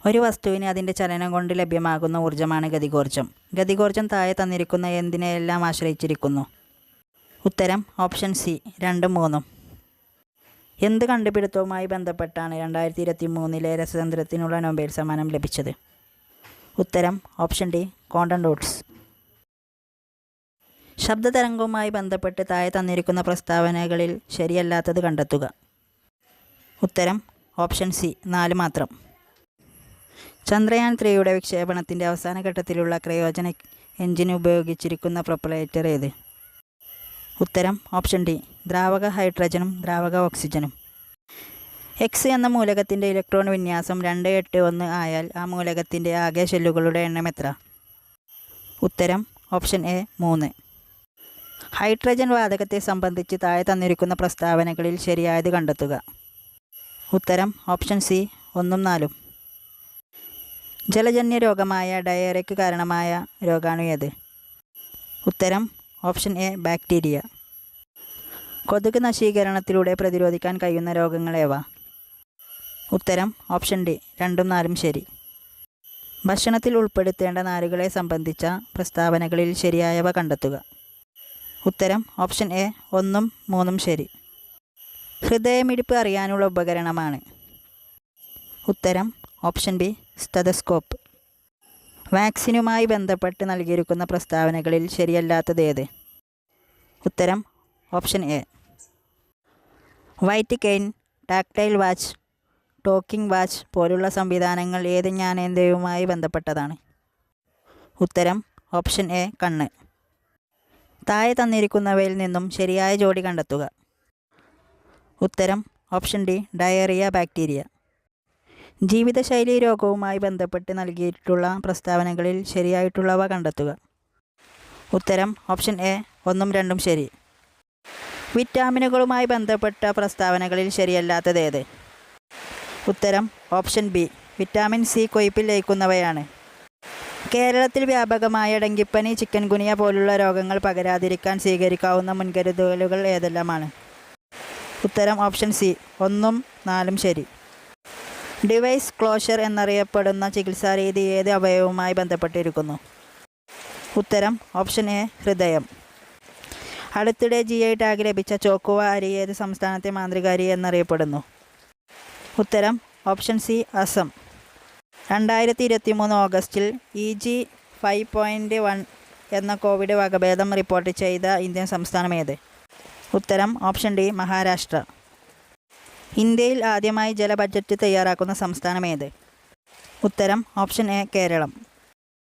ഒരു വസ്തുവിന് അതിൻ്റെ ചലനം കൊണ്ട് ലഭ്യമാകുന്ന ഊർജ്ജമാണ് ഗതികോർജ്ജം. ഗതികോർജ്ജം താഴെ തന്നിരിക്കുന്ന എന്തിനെയെല്ലാം ആശ്രയിച്ചിരിക്കുന്നു? ഉത്തരം ഓപ്ഷൻ സി 2, 3. എന്ത് കണ്ടുപിടുത്തവുമായി ബന്ധപ്പെട്ടാണ് 2023 രസതന്ത്രത്തിനുള്ള നൊബേൽ സമ്മാനം ലഭിച്ചത്? ഉത്തരം ഓപ്ഷൻ ഡി ക്വാണ്ടം ഡോട്ട്സ്. ശബ്ദതരംഗവുമായി ബന്ധപ്പെട്ട് താഴെ തന്നിരിക്കുന്ന പ്രസ്താവനകളിൽ ശരിയല്ലാത്തത് കണ്ടെത്തുക. ഉത്തരം ഓപ്ഷൻ സി 4 മാത്രം. ചന്ദ്രയാൻ 3യുടെ വിക്ഷേപണത്തിൻ്റെ അവസാന ഘട്ടത്തിലുള്ള ക്രയോജനിക് എഞ്ചിൻ ഉപയോഗിച്ചിരിക്കുന്ന പ്രൊപ്പലേറ്റർ ഏത്? ഉത്തരം ഓപ്ഷൻ ഡി ദ്രാവക ഹൈഡ്രജനും ദ്രാവക ഓക്സിജനും. എക്സ് എന്ന മൂലകത്തിൻ്റെ ഇലക്ട്രോൺ വിന്യാസം 281 ആയാൽ ആ മൂലകത്തിൻ്റെ ആകെ ഷെല്ലുകളുടെ എണ്ണം എത്ര? ഉത്തരം ഓപ്ഷൻ എ 3. ഹൈഡ്രജൻ വാതകത്തെ സംബന്ധിച്ച് താഴെ തന്നിരിക്കുന്ന പ്രസ്താവനകളിൽ ശരിയായത് കണ്ടെത്തുക. ഉത്തരം ഓപ്ഷൻ സി 1ഉം 4ഉം. ജലജന്യ രോഗമായ ഡയേറിയയ്ക്ക് കാരണമായ രോഗാണു ഏത്? ഉത്തരം ഓപ്ഷൻ എ ബാക്ടീരിയ. കൊതുക് നശീകരണത്തിലൂടെ പ്രതിരോധിക്കാൻ കഴിയുന്ന രോഗങ്ങളേവ? ഉത്തരം ഓപ്ഷൻ ഡി 2ഉം 4ഉം ശരി. ഭക്ഷണത്തിൽ ഉൾപ്പെടുത്തേണ്ട നാരുകളെ സംബന്ധിച്ച പ്രസ്താവനകളിൽ ശരിയായവ കണ്ടെത്തുക. ഉത്തരം ഓപ്ഷൻ എ 1ഉം 3ഉം ശരി. ഹൃദയമിടിപ്പ് അറിയാനുള്ള ഉപകരണമാണ്? ഉത്തരം ഓപ്ഷൻ ബി സ്റ്റെതസ്കോപ്പ്. വാക്സിനുമായി ബന്ധപ്പെട്ട് നൽകിയിരിക്കുന്ന പ്രസ്താവനകളിൽ ശരിയല്ലാത്തത് ഏത്? ഉത്തരം option A. White cane, tactile watch, talking watch പോലുള്ള സംവിധാനങ്ങൾ ഏത് ജ്ഞാനേന്ദ്രിയവുമായി ബന്ധപ്പെട്ടതാണ്? ഉത്തരം ഓപ്ഷൻ എ കണ്ണ്. താഴെ തന്നിരിക്കുന്നവയിൽ നിന്നും ശരിയായ ജോഡി കണ്ടെത്തുക. ഉത്തരം ഓപ്ഷൻ ഡി ഡയേറിയ ബാക്ടീരിയ. ജീവിതശൈലി രോഗവുമായി ബന്ധപ്പെട്ട് നൽകിയിട്ടുള്ള പ്രസ്താവനകളിൽ ശരിയായിട്ടുള്ളവ കണ്ടെത്തുക. ഉത്തരം ഓപ്ഷൻ എ 1ഉം 2ഉം ശരി. വിറ്റാമിനുകളുമായി ബന്ധപ്പെട്ട പ്രസ്താവനകളിൽ ശരിയല്ലാത്തത് ഏത്? ഉത്തരം ഓപ്ഷൻ ബി വിറ്റാമിൻ സി കൊഴുപ്പിൽ ലയിക്കുന്നവയാണ്. കേരളത്തിൽ വ്യാപകമായ ഡെങ്കിപ്പനി, ചിക്കൻ ഗുനിയ പോലുള്ള രോഗങ്ങൾ പകരാതിരിക്കാൻ സ്വീകരിക്കാവുന്ന മുൻകരുതലുകൾ ഏതെല്ലാമാണ്? ഉത്തരം ഓപ്ഷൻ സി 1ഉം 4ഉം ശരി. ഡിവൈസ് ക്ലോഷർ എന്നറിയപ്പെടുന്ന ചികിത്സാരീതി ഏത് അവയവവുമായി ബന്ധപ്പെട്ടിരിക്കുന്നു? ഉത്തരം ഓപ്ഷൻ എ ഹൃദയം. അടുത്തിടെ GI ടാഗ് ലഭിച്ച ചോക്കുവ അരി ഏത് സംസ്ഥാനത്തെ മാന്ത്രിക അരി എന്നറിയപ്പെടുന്നു? ഉത്തരം ഓപ്ഷൻ സി അസം. 2023 ഓഗസ്റ്റിൽ EG 5.1 എന്ന കോവിഡ് വകഭേദം റിപ്പോർട്ട് ചെയ്ത ഇന്ത്യൻ സംസ്ഥാനം ഏത്? ഉത്തരം ഓപ്ഷൻ ഡി മഹാരാഷ്ട്ര. ഇന്ത്യയിൽ ആദ്യമായി ജല ബഡ്ജറ്റ് തയ്യാറാക്കുന്ന സംസ്ഥാനം ഏത്? ഉത്തരം ഓപ്ഷൻ എ കേരളം.